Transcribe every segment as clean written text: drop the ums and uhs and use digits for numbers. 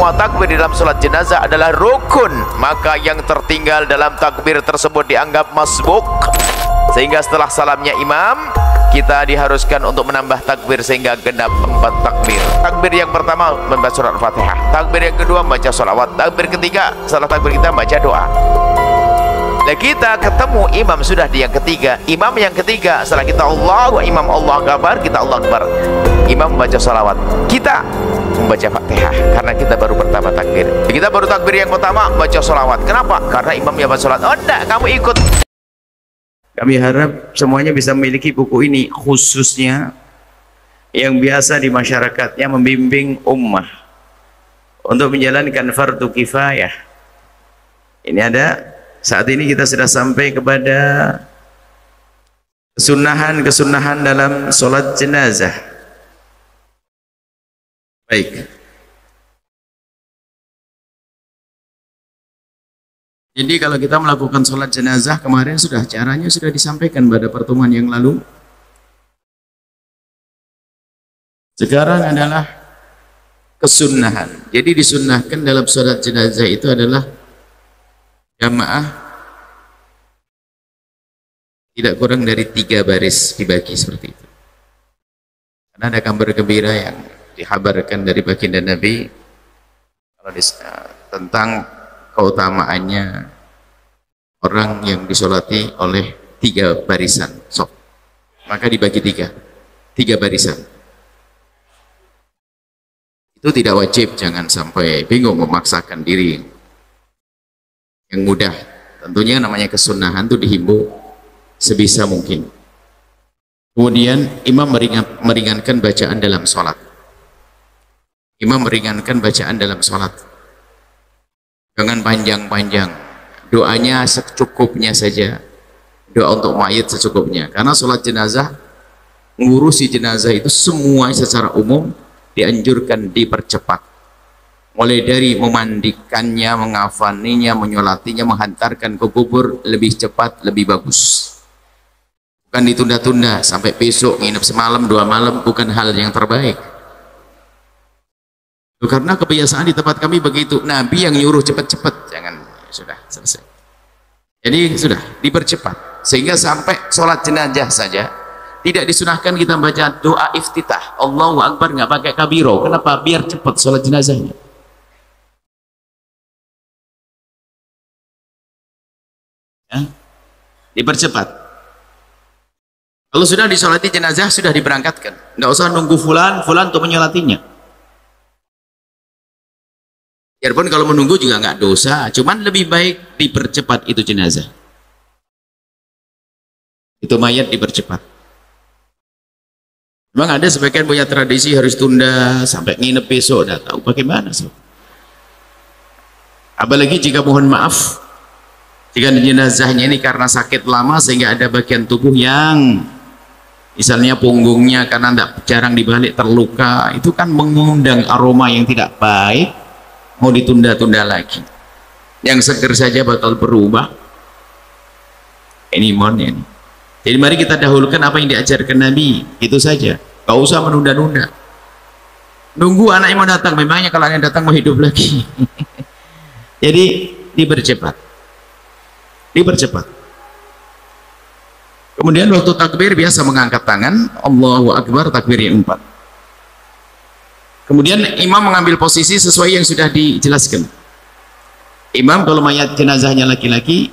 semua takbir di dalam sholat jenazah adalah rukun, maka yang tertinggal dalam takbir tersebut dianggap masbuk, sehingga setelah salamnya imam kita diharuskan untuk menambah takbir sehingga genap 4 takbir. Takbir yang pertama membaca surat Al-Fatihah, takbir yang kedua membaca sholawat, takbir ketiga setelah takbir kita membaca doa. Nah, kita ketemu imam sudah di yang ketiga. Imam yang ketiga setelah kita Allah wa imam Allah Akbar, kita Allah Akbar, imam membaca salawat, kita membaca Fatihah karena kita baru pertama takbir. Kita baru takbir yang pertama baca salawat. Kenapa? Karena imam yang baca salawat. Oh enggak, kamu ikut. Kami harap semuanya bisa memiliki buku ini, khususnya yang biasa di masyarakatnya membimbing ummah untuk menjalankan fardu kifayah. Ini ada. Saat ini kita sudah sampai kepada kesunahan dalam sholat jenazah. Baik. Jadi kalau kita melakukan sholat jenazah, kemarin caranya sudah disampaikan pada pertemuan yang lalu. Sekarang adalah kesunahan. Jadi disunnahkan dalam sholat jenazah itu adalah jamaah tidak kurang dari 3 baris dibagi seperti itu. Karena ada kabar gembira yang dikabarkan dari baginda Nabi tentang keutamaannya orang yang disolati oleh 3 barisan. Maka dibagi 3 barisan. Itu tidak wajib, jangan sampai bingung memaksakan diri. Yang mudah, tentunya namanya kesunahan itu dihimbau sebisa mungkin. Kemudian imam meringankan bacaan dalam sholat. Imam meringankan bacaan dalam sholat, jangan panjang-panjang, doanya secukupnya saja, doa untuk mayit secukupnya. Karena sholat jenazah, ngurusi jenazah itu semua secara umum dianjurkan dipercepat. Mulai dari memandikannya, mengafaninya, menyolatinya, menghantarkan ke kubur, lebih cepat, lebih bagus. Bukan ditunda-tunda sampai besok, nginep semalam, 2 malam, bukan hal yang terbaik. Karena kebiasaan di tempat kami begitu, Nabi yang nyuruh cepat-cepat, jangan, sudah selesai. Jadi sudah dipercepat, sehingga sampai sholat jenazah saja tidak disunahkan kita membaca doa iftitah, Allahu Akbar, nggak pakai kabiro. Kenapa? Biar cepat sholat jenazahnya. Dipercepat. Kalau sudah disolati jenazah, sudah diberangkatkan, nggak usah nunggu fulan untuk menyolatinya. Biarpun kalau menunggu juga nggak dosa, cuman lebih baik dipercepat itu jenazah, itu mayat dipercepat. Memang ada sebagian punya tradisi harus tunda sampai nginep besok, udah tahu bagaimana sih. Apalagi jika mohon maaf, jika jenazahnya ini karena sakit lama sehingga ada bagian tubuh yang misalnya punggungnya karena jarang dibalik terluka, itu kan mengundang aroma yang tidak baik, mau ditunda-tunda lagi. Yang seger saja bakal berubah. Ini mohon ini. Jadi mari kita dahulukan apa yang diajarkan Nabi, itu saja. Gak usah menunda-nunda. Nunggu anaknya mau datang, memangnya kalau anaknya datang mau hidup lagi. Jadi dipercepat. Kemudian waktu takbir biasa mengangkat tangan, Allahu Akbar, takbir yang 4. Kemudian imam mengambil posisi sesuai yang sudah dijelaskan. Imam kalau mayat jenazahnya laki-laki,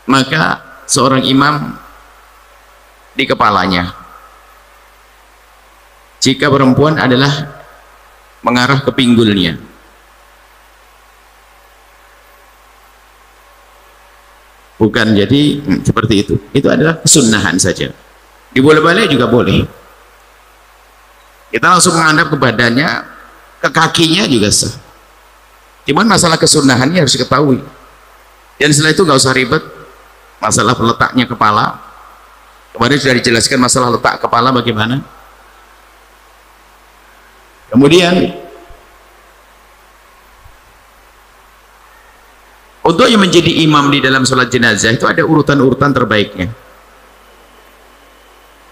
maka seorang imam di kepalanya. Jika perempuan adalah mengarah ke pinggulnya. Bukan jadi seperti itu. Itu adalah kesunahan saja. Diboleh-balik juga boleh. Kita langsung menghadap ke badannya, ke kakinya juga sah. Cuman masalah kesunahannya harus diketahui. Dan setelah itu nggak usah ribet. Masalah letaknya kepala. Kemarin sudah dijelaskan masalah letak kepala bagaimana. Kemudian untuk yang menjadi imam di dalam sholat jenazah itu ada urutan-urutan terbaiknya.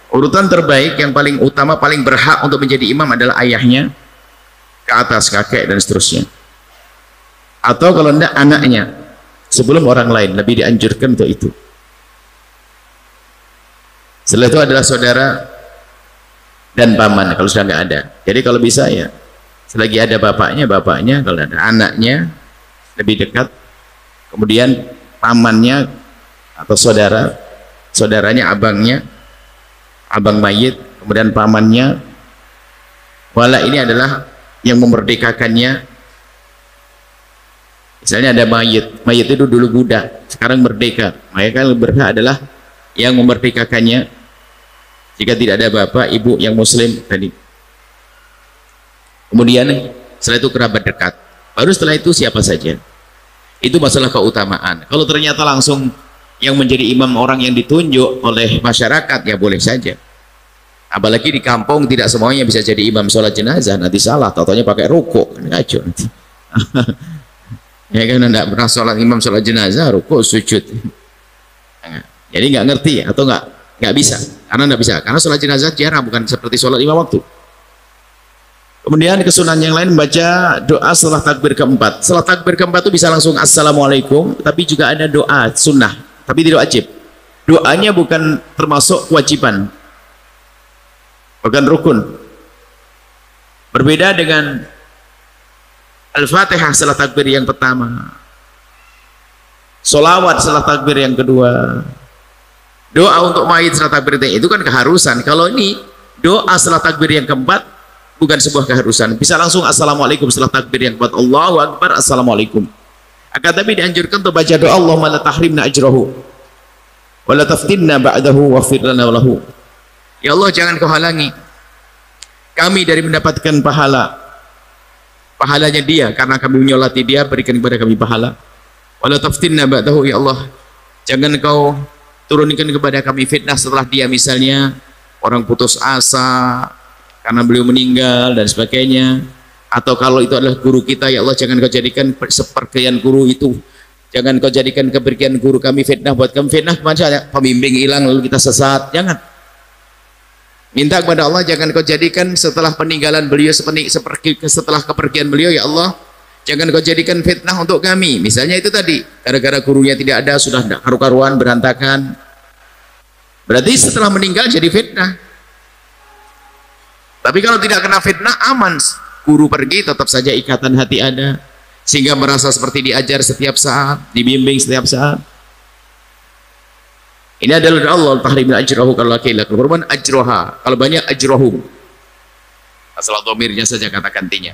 Urutan terbaik yang paling utama, paling berhak untuk menjadi imam adalah ayahnya, ke atas, kakek dan seterusnya. Atau kalau tidak anaknya sebelum orang lain, lebih dianjurkan untuk itu. Setelah itu adalah saudara dan paman kalau sudah nggak ada. Jadi kalau bisa ya selagi ada bapaknya, kalau ada anaknya lebih dekat, kemudian pamannya atau saudaranya, abang mayit, kemudian pamannya. Wala ini adalah yang memerdekakannya. Misalnya ada mayit itu dulu budak, sekarang merdeka, maka yang berhak adalah yang memerdekakannya jika tidak ada bapak ibu yang muslim tadi. Kemudian setelah itu kerabat dekat, baru setelah itu siapa saja. Itu masalah keutamaan. Kalau ternyata langsung yang menjadi imam orang yang ditunjuk oleh masyarakat, ya boleh saja. Apalagi di kampung tidak semuanya bisa jadi imam sholat jenazah, nanti salah, taunya pakai rukuk, ngaco nanti. Ya kan, tidak pernah sholat imam sholat jenazah, rukuk sujud. Jadi nggak ngerti atau nggak bisa, karena sholat jenazah jarang, bukan seperti sholat 5 waktu. Kemudian kesunahan yang lain membaca doa setelah takbir keempat. Setelah takbir keempat itu bisa langsung assalamualaikum, tapi juga ada doa sunnah, tapi tidak wajib. Doanya bukan termasuk kewajiban, bukan rukun. Berbeda dengan Al-Fatihah setelah takbir yang pertama, solawat setelah takbir yang kedua, doa untuk mayit setelah takbir itu kan keharusan. Kalau ini doa setelah takbir yang keempat bukan sebuah keharusan, bisa langsung assalamualaikum setelah takbir yang keempat, Allahu Akbar, assalamualaikum. Akan tapi dianjurkan untuk baca doa Allahumma la tahrimna ajrahu wa la taftinna ba'dahu waghfir lana wa lahu. Ya Allah, jangan kau halangi kami dari mendapatkan pahalanya dia karena kami menyolati dia, berikan kepada kami pahala. Wa la taftinna ba'dahu, ya Allah, jangan kau turunkan kepada kami fitnah setelah dia, misalnya orang putus asa karena beliau meninggal dan sebagainya. Atau kalau itu adalah guru kita, ya Allah, jangan kau jadikan sepergian guru itu, jangan kau jadikan kepergian guru kami fitnah buat kami. Fitnah macam pembimbing hilang lalu kita sesat, jangan. Minta kepada Allah, jangan kau jadikan setelah peninggalan beliau, setelah kepergian beliau, ya Allah, jangan kau jadikan fitnah untuk kami. Misalnya itu tadi, gara-gara gurunya tidak ada, sudah karu-karuan, berantakan, berarti setelah meninggal jadi fitnah. Tapi kalau tidak kena fitnah, aman. Guru pergi, tetap saja ikatan hati ada, sehingga merasa seperti diajar setiap saat, dibimbing setiap saat. Ini adalah Allah tahrimna ajrahu, kalau laki-laki, kalau perempuan ajroha, kalau banyak ajrohu. Asal domirnya saja kata gantinya.